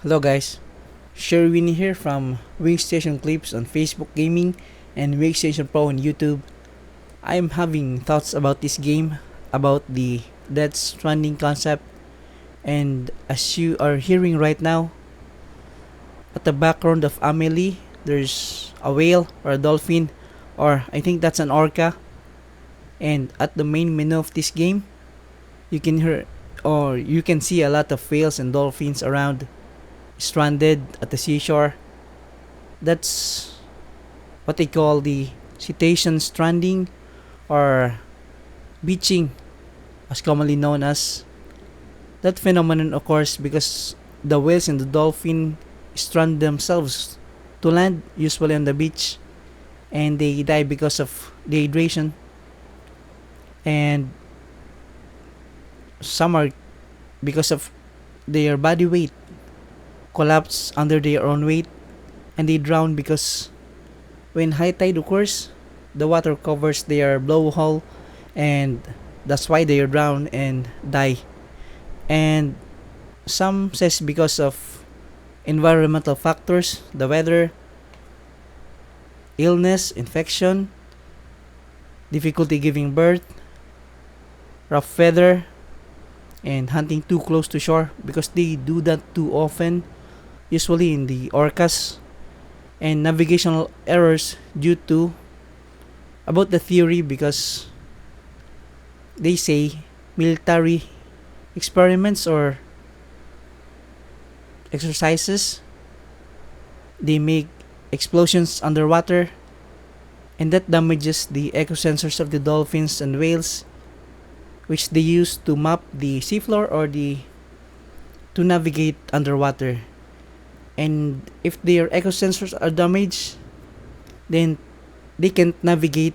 Hello guys, Sherwin here from Wingstation Clips on Facebook Gaming and Wingstation Pro on YouTube. I'm having thoughts about this game, about the Death Stranding concept, and as you are hearing right now, at the background of Amelie, there's a whale or a dolphin, or I think that's an orca, and at the main menu of this game, you can hear or you can see a lot of whales and dolphins around stranded at the seashore. That's what they call the cetacean stranding or beaching, as commonly known as. That phenomenon occurs because the whales and the dolphin strand themselves to land, usually on the beach, and they die because of dehydration. And some are because of their body weight collapse under their own weight, and they drown because when high tide occurs, the water covers their blowhole, and that's why they drown and die. And some says because of environmental factors, the weather, illness, infection, difficulty giving birth, rough weather, and hunting too close to shore because they do that too often, usually in the orcas, and navigational errors due to about the theory because they say military experiments or exercises, they make explosions underwater, and that damages the echo sensors of the dolphins and whales, which they use to map the seafloor or the to navigate underwater. And if their echo sensors are damaged, then they can't navigate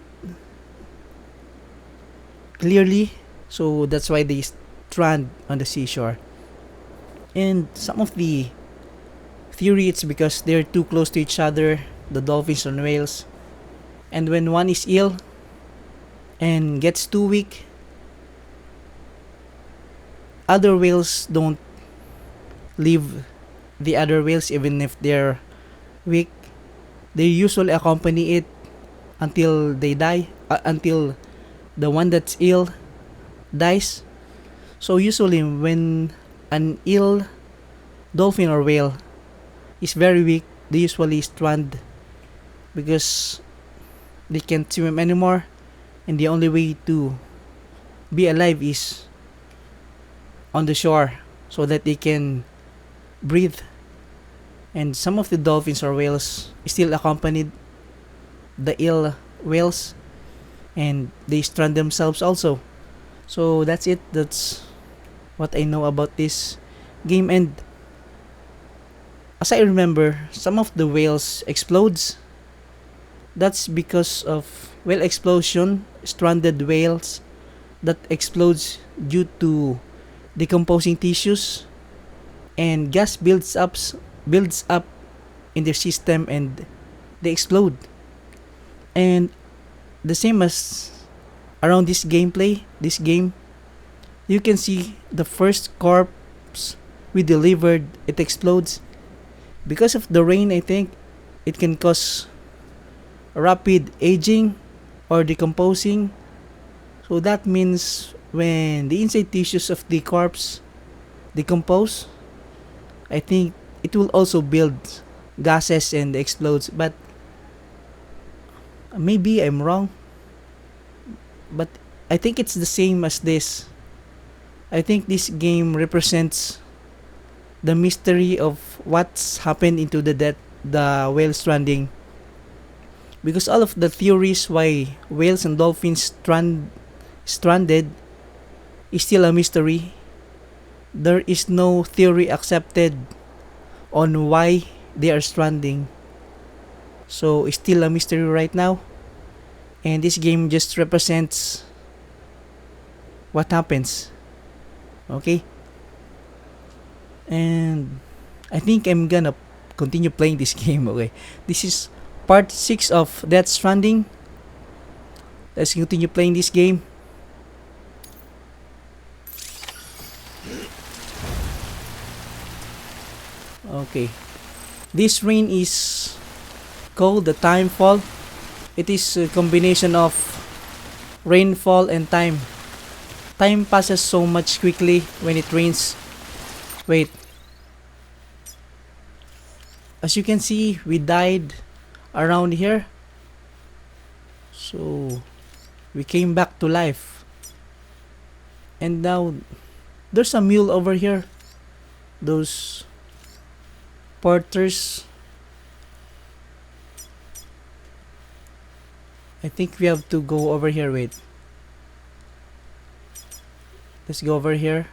clearly, so that's why they strand on the seashore. And some of the theory, it's because they're too close to each other, the dolphins and whales, and when one is ill and gets too weak, other whales don't leave the other whales even if they're weak. They usually accompany it until they die, until the one that's ill dies. So usually when an ill dolphin or whale is very weak, they usually strand because they can't swim anymore, and the only way to be alive is on the shore so that they can breathe. And some of the dolphins or whales still accompanied the ill whales, and they strand themselves also. So that's it. That's what I know about this game. And as I remember, some of the whales explodes. That's because of whale explosion, stranded whales that explodes due to decomposing tissues, and gas builds up in their system, and they explode. And the same as around this game, you can see the first corpse we delivered, it explodes because of the rain. I think it can cause rapid aging or decomposing. So that means when the inside tissues of the corpse decompose, I think it will also build gases and explodes. But maybe I'm wrong. But I think it's the same as this. I think this game represents the mystery of what's happened into the whale stranding. Because all of the theories why whales and dolphins stranded is still a mystery. There is no theory accepted on why they are stranding. So it's still a mystery right now. And this game just represents what happens. Okay? And I think I'm gonna continue playing this game, okay? This is part 6 of Death Stranding. Let's continue playing this game. Okay. This rain is called the time fall. It is a combination of rainfall and time. Time passes so much quickly when it rains. Wait. As you can see, we died around here. So we came back to life. And now there's a mule over here. Those porters. I think we have to go over here. Wait. Let's go over here.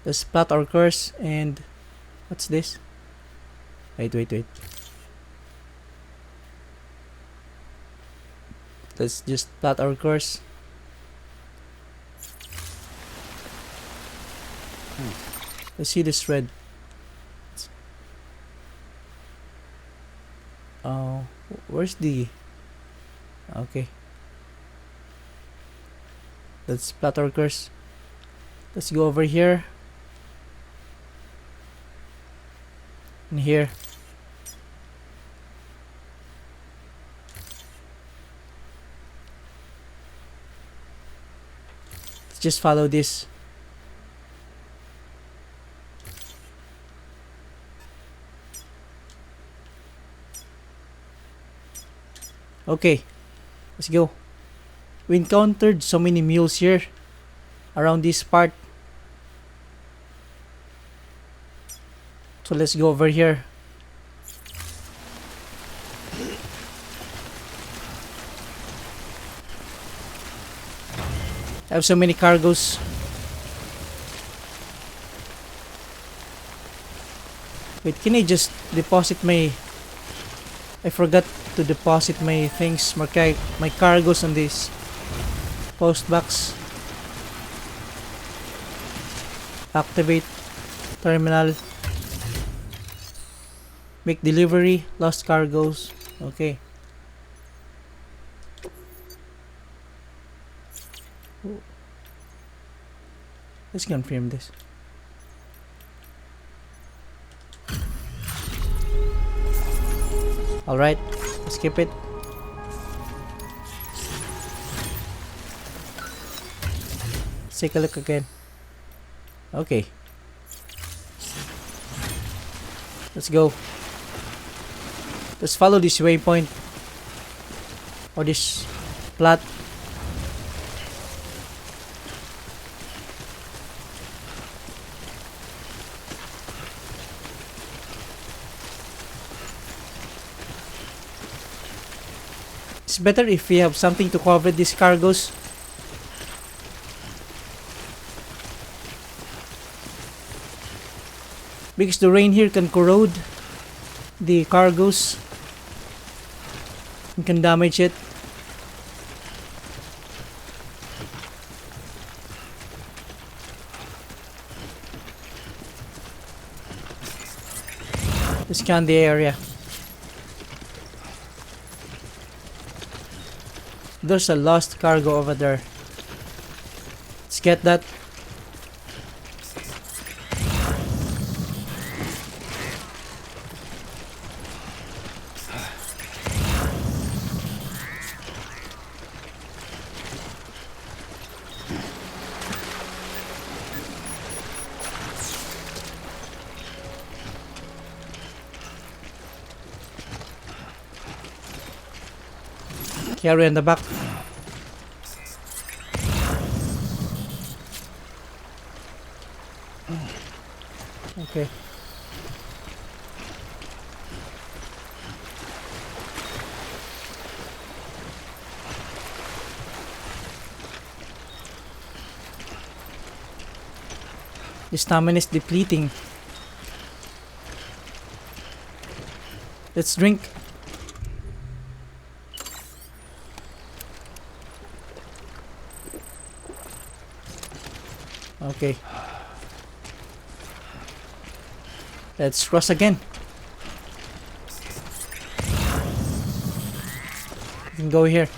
Let's plot our course. And what's this? Wait. Let's just plot our course. Let's see this red. Oh, where's the... Okay. Let's plot our course. Let's go over here. And here. Let's just follow this. Okay, let's go. We encountered so many mules here around this part. So let's go over here. I have so many cargoes. Wait, can I just deposit my... I forgot to deposit my things, my cargoes on this post box. Activate terminal. Make delivery. Lost cargoes. Okay. Let's confirm this. Alright, skip it. Let's take a look again. Okay. Let's go. Let's follow this waypoint. Or this plot. It's better if we have something to cover these cargoes. Because the rain here can corrode the cargoes and can damage it. Let's scan the area. There's a lost cargo over there. Let's get that. Carry in the back. Okay. The stamina is depleting. Let's drink. Okay. Let's cross again. We can go here.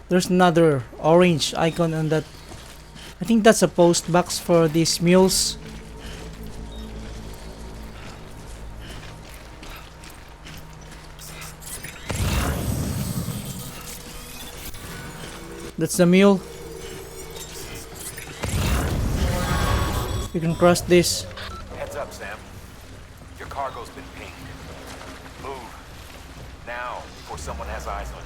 There's another orange icon on that. I think that's a post box for these mules. That's the mule. You can cross this. Heads up, Sam. Your cargo's been pinged. Move. Now, before someone has eyes on you.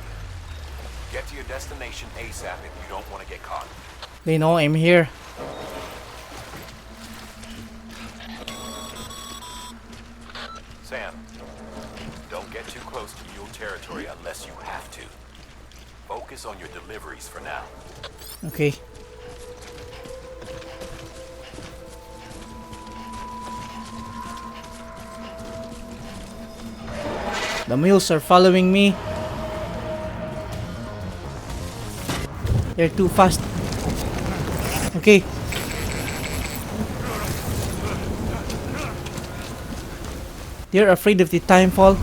Get to your destination ASAP if you don't want to get caught. They know I'm here. Sam, don't get too close to mule territory unless you have to. Focus on your deliveries for now. Okay. The mules are following me. They're too fast. Okay. They're afraid of the time fall.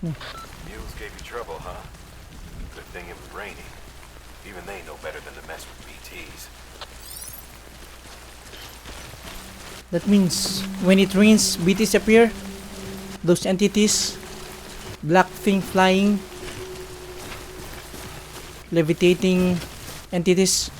Mules gave you trouble, huh? Good thing it was raining. Even they know better than to mess with BTs. That means when it rains, BTs appear. Those entities, black thing flying, levitating entities.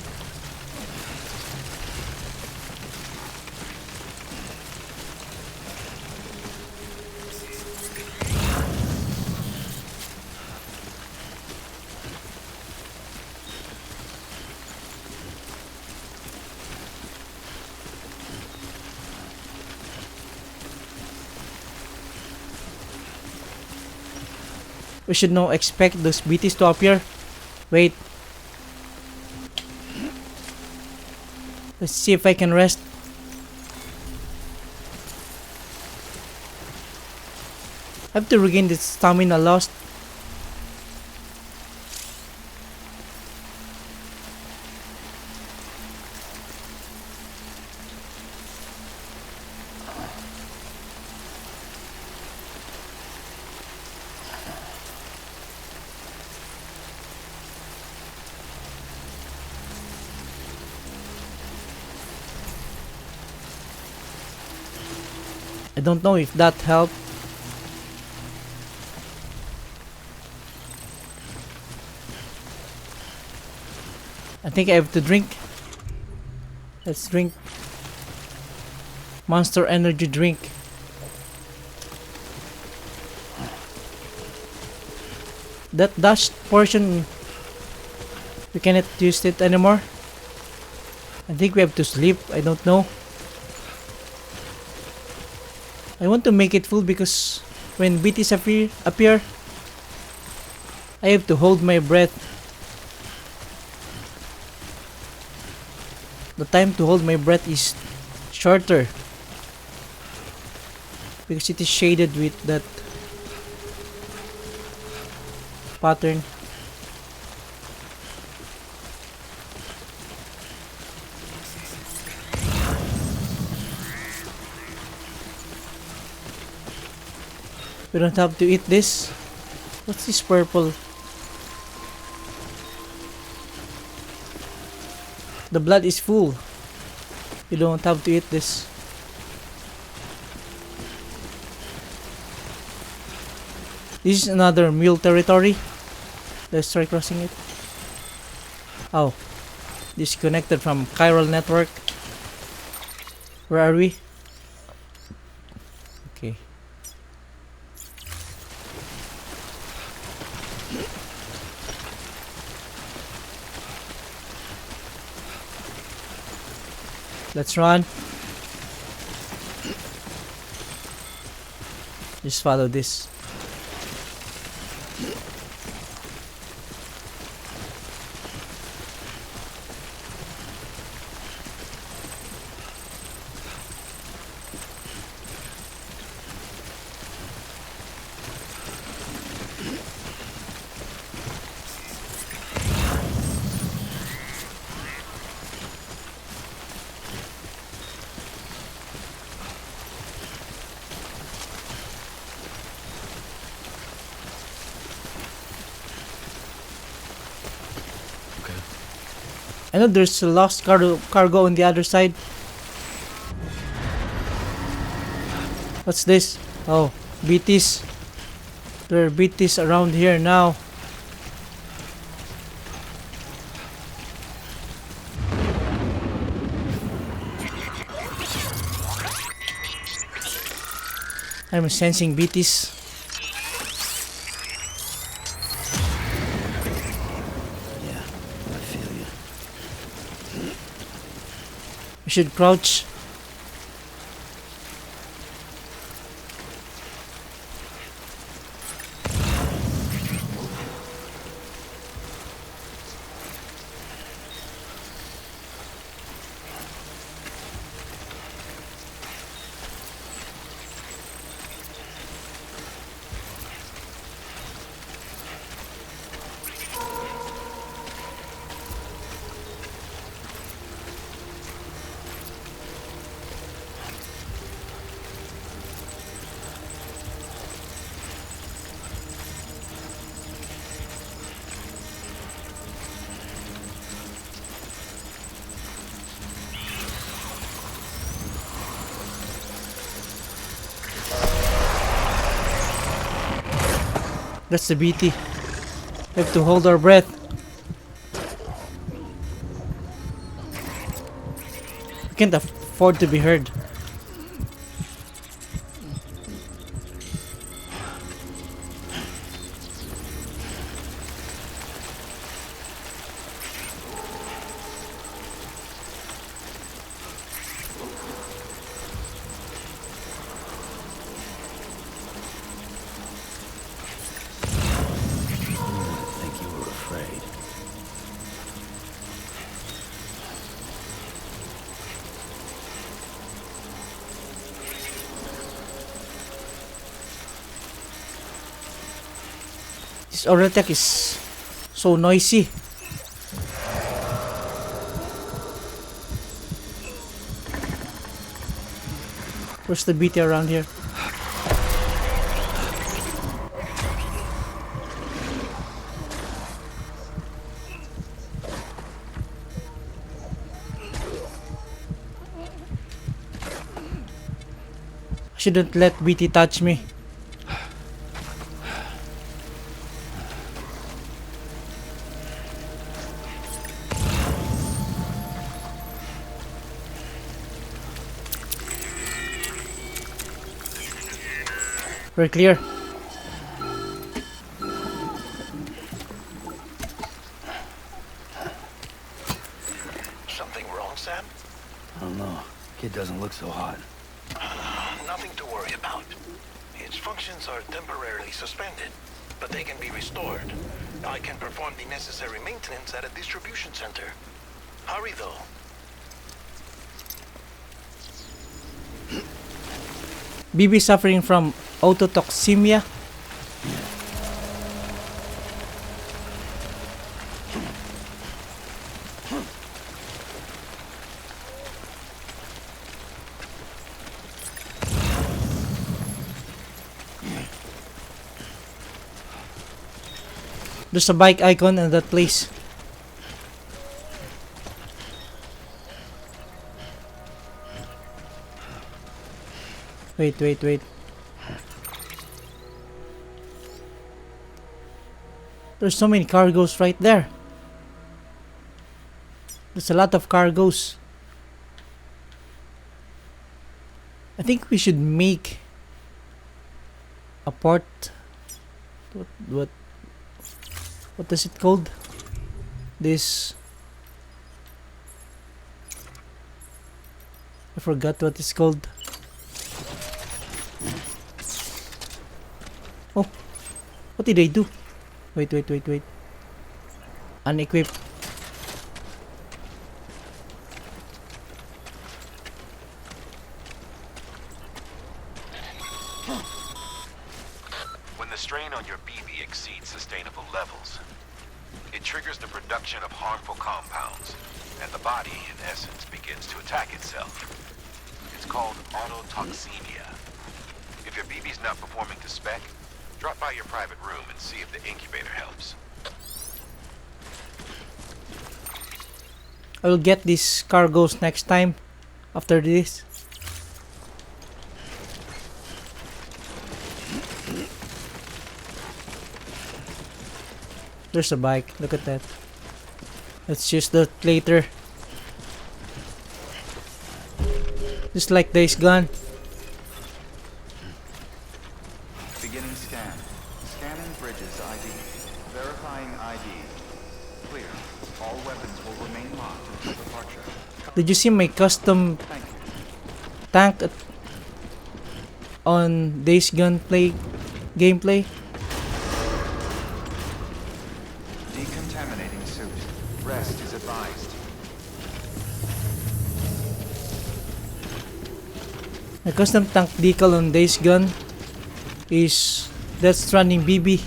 We should now expect those BTs to appear. Wait. Let's see if I can rest. I have to regain the stamina lost. I don't know if that helped. I think I have to drink. Let's drink. Monster energy drink. That dash portion, we cannot use it anymore. I think we have to sleep. I don't know. I want to make it full because when BTs appear, I have to hold my breath. The time to hold my breath is shorter because it is shaded with that pattern. We don't have to eat this. What's this purple? The blood is full. You don't have to eat this. This is another mule territory. Let's try crossing it. Oh. Disconnected from chiral network. Where are we? Okay. Let's run. Just follow this. I know there's a lost cargo on the other side. What's this? Oh, BTs. There are BTs around here now. I'm sensing BTs. Yeah, I feel you. We should crouch. That's the BT. We have to hold our breath. We can't afford to be heard. I think you were afraid. This Oratech is so noisy. Where's the BT around here? I shouldn't let BT touch me. We're clear. Something wrong, Sam? I don't know. Kid doesn't look so hot. Nothing to worry about. Its functions are temporarily suspended, but they can be restored. I can perform the necessary maintenance at a distribution center. Hurry, though. BB suffering from autotoxemia. There's a bike icon in that place. Wait. There's so many cargoes right there. There's a lot of cargoes. I think we should make a port. What is it called? This. I forgot what it's called. Oh, what did I do? Wait. Unequip. When the strain on your BB exceeds sustainable levels, it triggers the production of harmful compounds, and the body, in essence, begins to attack itself. It's called autotoxemia. If your BB's not performing to spec, drop by your private room and see if the incubator helps. I will get these cargoes next time after this. There's a bike. Look at that. Let's use that later. Just like Days Gone. Beginning scan. Scanning bridges ID. Verifying ID. Clear. All weapons will remain locked until departure. Did you see my custom Thank you. tank on Days Gone gameplay? Decontaminating suit. Rest is advised. My custom tank decal on Days Gone is that Stranding BB.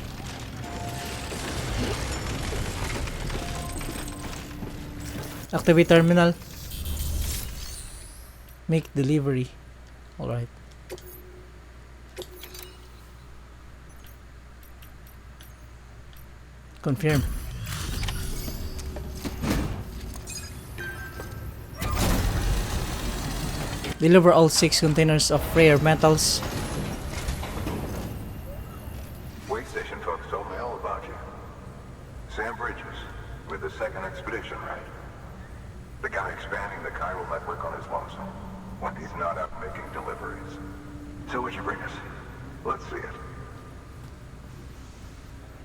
Activate terminal. Make delivery. Alright. Confirm. Deliver all 6 containers of rare metals. Wait station folks told me all about you. Sam Bridges, with the second expedition, right? The guy expanding the chiral network on his lonesome, when he's not out making deliveries. So what'd you bring us? Let's see it.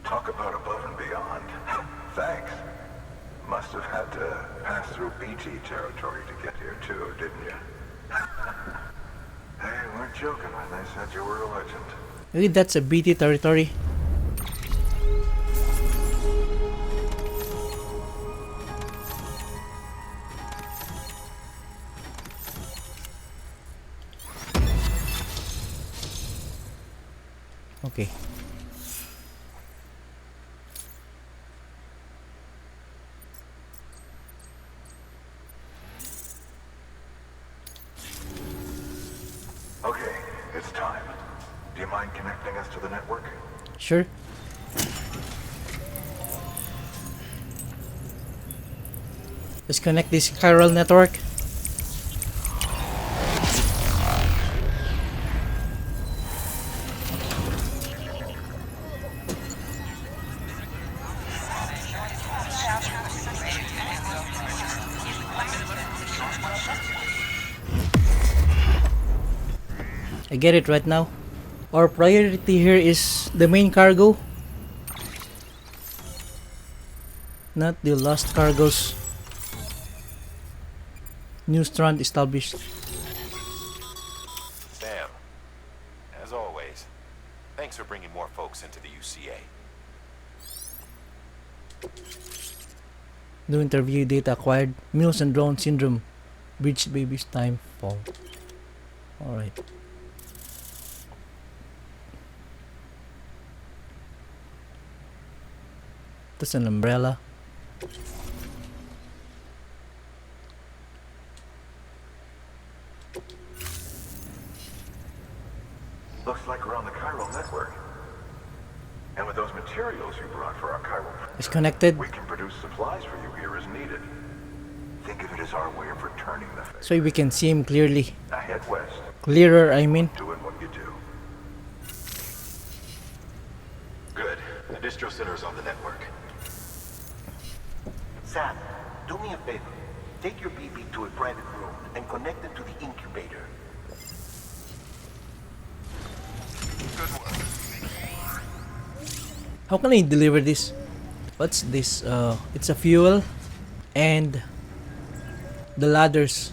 Talk about above and beyond. Thanks. Must have had to pass through BT territory to get here too, didn't you? They weren't joking when they said you were a legend. Maybe that's a BT territory. Okay. Okay, it's time. Do you mind connecting us to the network? Sure. Let's connect this chiral network. I get it right now. Our priority here is the main cargo, not the lost cargoes. New strand established. Sam, as always, thanks for bringing more folks into the UCA. New interview data acquired. Mules and drone syndrome. Bridge baby's time fall. Alright. That's an umbrella. Looks like we're on the chiral network. And with those materials you brought for our chiral, It's connected. we can produce supplies for you here as needed. Think of it as our way of returning the favor. So we can see him clearly. Now head west, Clearer, I mean. doing what you do. Good. The distro center is on the network. Sam, do me a favor. Take your BB to a private room and connect it to the incubator. Good work. How can I deliver this? What's this? It's a fuel and the ladders.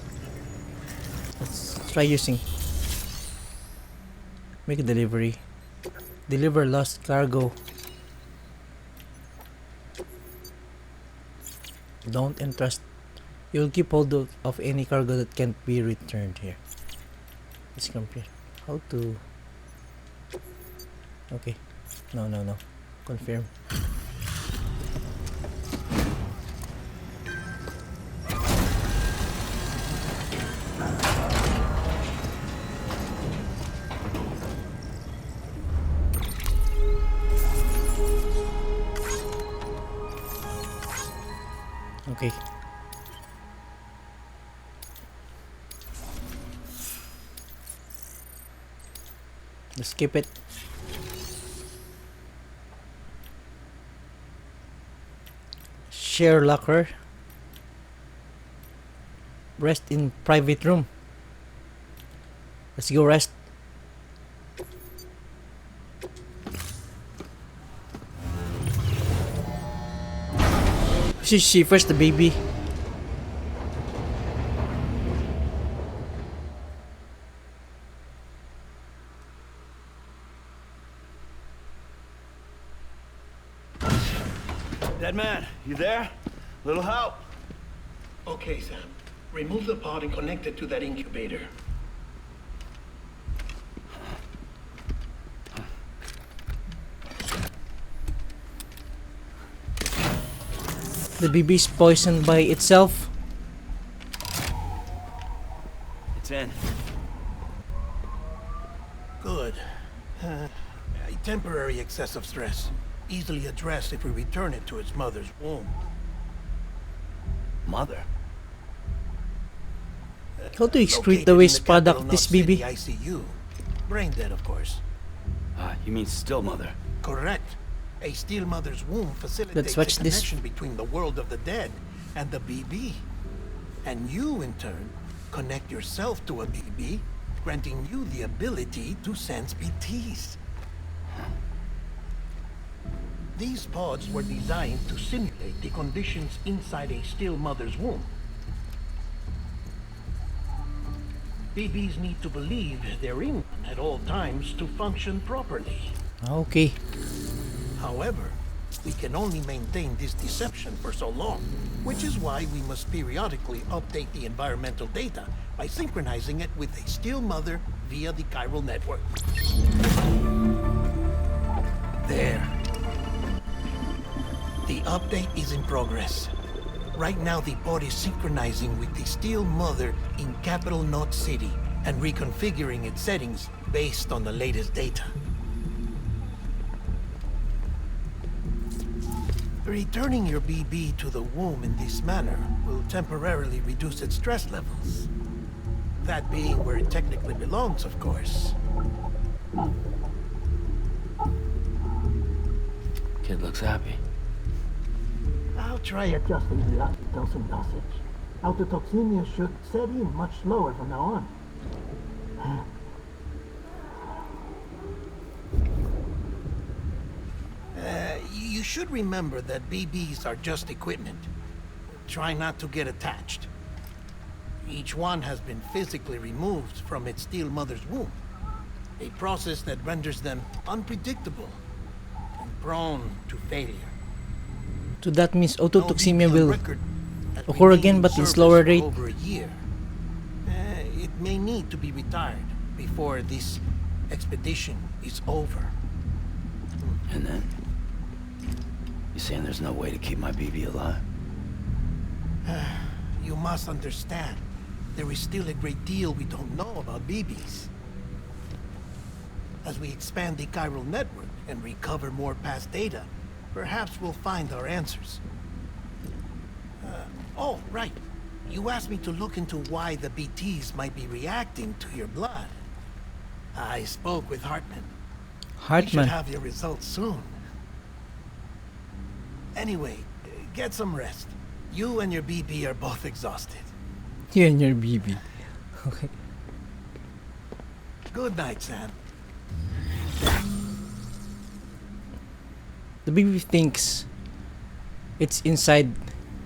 Let's try using. Make a delivery. Deliver lost cargo. Don't entrust. You'll keep hold of any cargo that can't be returned here. Let's compare. How to... Okay. No. Confirm. Okay. Just skip it. Share locker. Rest in private room. Let's go rest. She first the baby. Dead man, you there? Little help? Okay, Sam. Remove the pod and connect it to that incubator. The baby's poisoned by itself. It's in. Good. A temporary excessive stress. Easily addressed if we return it to its mother's womb. Mother? How to excrete Located the in waste capital product this Knot City baby? ICU. Brain dead, of course. You mean still mother? Correct. A steel mother's womb facilitates Let's a watch this. connection between the world of the dead and the BB. And you, in turn, connect yourself to a BB, granting you the ability to sense BTs. These pods were designed to simulate the conditions inside a still mother's womb. BBs need to believe they're in one at all times to function properly. Okay. However, we can only maintain this deception for so long, which is why we must periodically update the environmental data by synchronizing it with a still mother via the chiral network. There. The update is in progress. Right now, the pod is synchronizing with the steel mother in capital Knot City and reconfiguring its settings based on the latest data. Returning your BB to the womb in this manner will temporarily reduce its stress levels. That being where it technically belongs, of course. Kid looks happy. I'll try adjusting the oxytocin dosage. Autotoxemia should set in much slower from now on. You should remember that BBs are just equipment. Try not to get attached. Each one has been physically removed from its steel mother's womb. A process that renders them unpredictable and prone to failure. So that means autotoxemia No BB on will record that occur remained again, in but in service slower for rate. Over a year. It may need to be retired before this expedition is over. And then? You saying there's no way to keep my BB alive? You must understand, there is still a great deal we don't know about BBs. As we expand the chiral network and recover more past data, perhaps we'll find our answers. Oh, right. You asked me to look into why the BTs might be reacting to your blood. I spoke with Hartman. We should Hartman. have your results soon. Anyway, get some rest. You and your BB are both exhausted. You and your BB. Okay. Good night, Sam. The baby thinks it's inside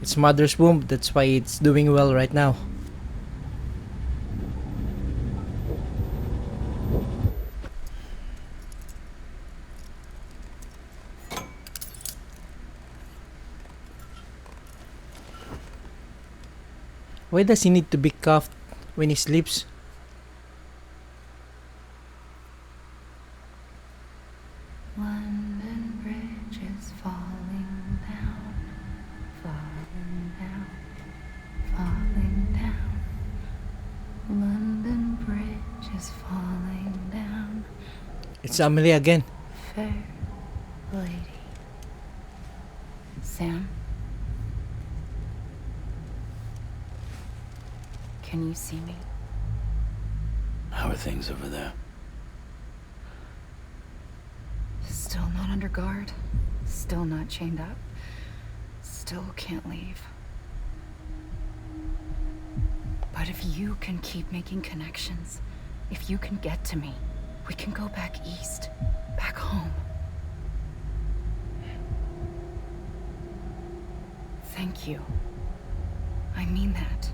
its mother's womb. That's why it's doing well right now. Why does he need to be cuffed when he sleeps? London Bridge is falling down, falling down, falling down. London Bridge is falling down. It's Amelie again. Fair lady. Sam? Can you see me? How are things over there? under guard, still not chained up, still can't leave. But if you can keep making connections, if you can get to me, we can go back east, back home. Thank you. I mean that.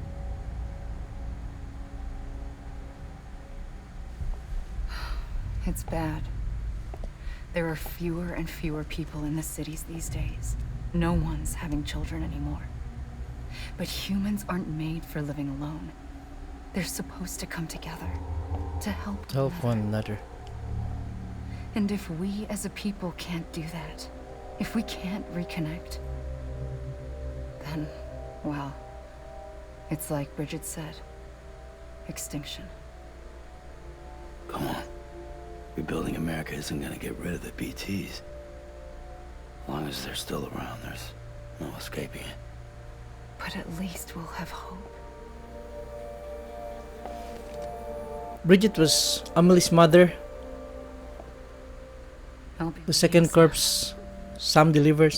It's bad. There are fewer and fewer people in the cities these days. No one's having children anymore. But humans aren't made for living alone. They're supposed to come together, to help One another. And if we as a people can't do that, if we can't reconnect, then, well, it's like Bridget said, extinction. Come on. Rebuilding America isn't gonna get rid of the BTs. As long as they're still around, there's no escaping it. But at least we'll have hope. Bridget was Amelie's mother. I'll be The second pleased. corpse Sam delivered.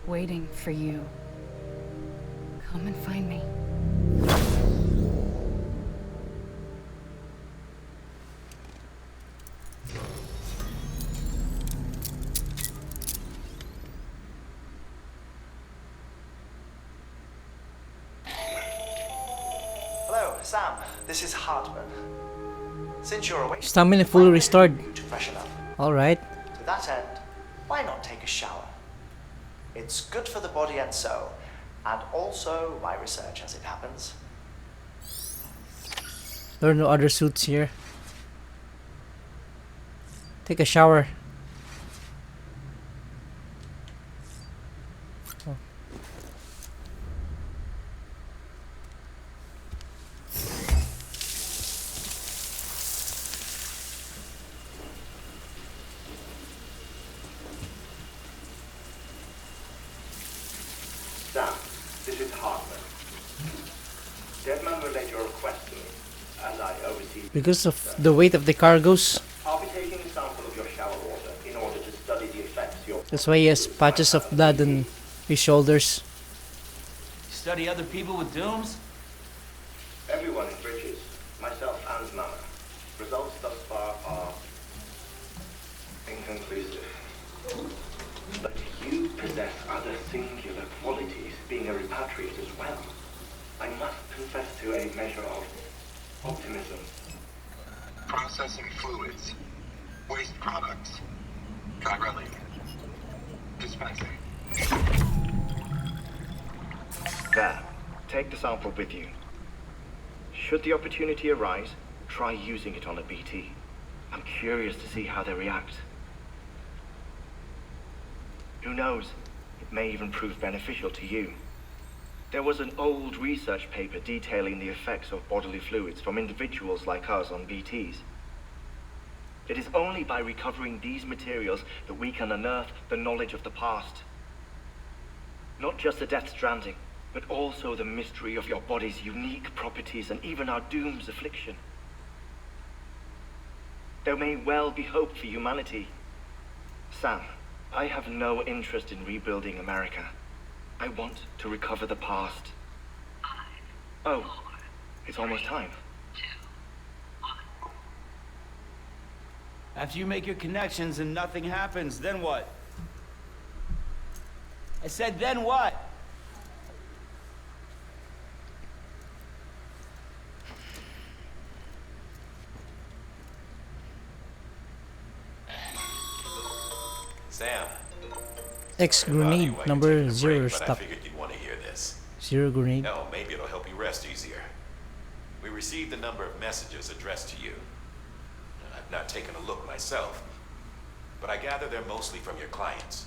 Waiting for you. Come and find me. Hello, Sam. This is Hartman. Since you're awake, Stamina fully restored. you to freshen up. Alright. To that end, why not take a shower? It's good for the body and soul, and also my research as it happens. There are no other suits here. Take a shower. Oh. Sam, this is Hartman. Deadman relayed your request to me, as I oversee... Because of the weight of the cargoes, I'll be taking a sample of your shower water in order to study the effects your... that's why he has patches of blood on his shoulders. Study other people with dooms? Everyone in Bridges, myself and Mama. Results thus far are... inconclusive. But you possess other singular qualities, being a repatriate as well. I must confess to a measure of optimism. Processing fluids. Waste products. Chiralic. Dispensing. There. Take the sample with you. Should the opportunity arise, try using it on a BT. I'm curious to see how they react. Who knows? It may even prove beneficial to you. There was an old research paper detailing the effects of bodily fluids from individuals like us on BTs. It is only by recovering these materials that we can unearth the knowledge of the past. Not just the Death Stranding, but also the mystery of your body's unique properties and even our doom's affliction. There may well be hope for humanity. Sam, I have no interest in rebuilding America. I want to recover the past. Oh, it's almost time. After you make your connections and nothing happens, then what? I said, then what? Sam. X grenade number 0 But I stock. figured you'd want to hear this. 0 grenade. No, maybe it'll help you rest easier. We received a number of messages addressed to you. I've not taken a look myself, but I gather they're mostly from your clients.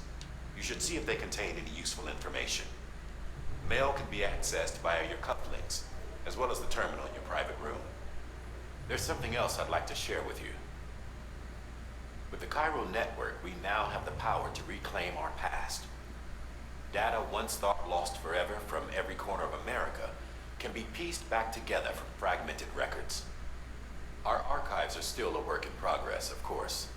You should see if they contain any useful information. Mail can be accessed via your cufflinks, as well as the terminal in your private room. There's something else I'd like to share with you. With the Chiral network, we now have the power to reclaim our past. Data once thought lost forever from every corner of America can be pieced back together from fragmented records. Our archives are still a work in progress, of course.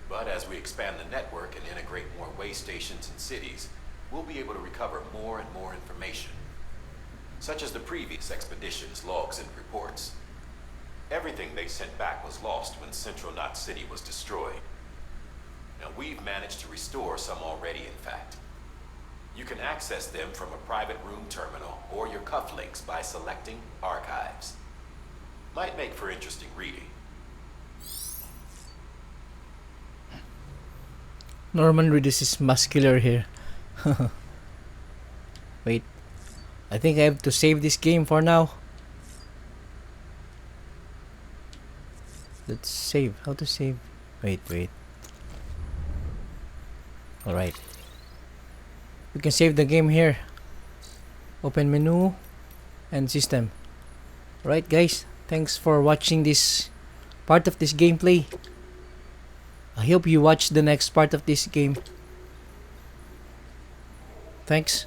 But as we expand the network and integrate more way stations and cities, we'll be able to recover more and more information, such as the previous expedition's logs and reports. Everything they sent back was lost when Central Knot City was destroyed. Now, we've managed to restore some already, in fact. You can access them from a private room terminal or your cufflinks by selecting Archives. Might make for interesting reading. Norman Reedus is muscular here. Wait. I think I have to save this game for now. Let's save. How to save? Wait. Alright. We can save the game here. Open menu and system. Alright guys, thanks for watching this part of this gameplay. I hope you watch the next part of this game. Thanks.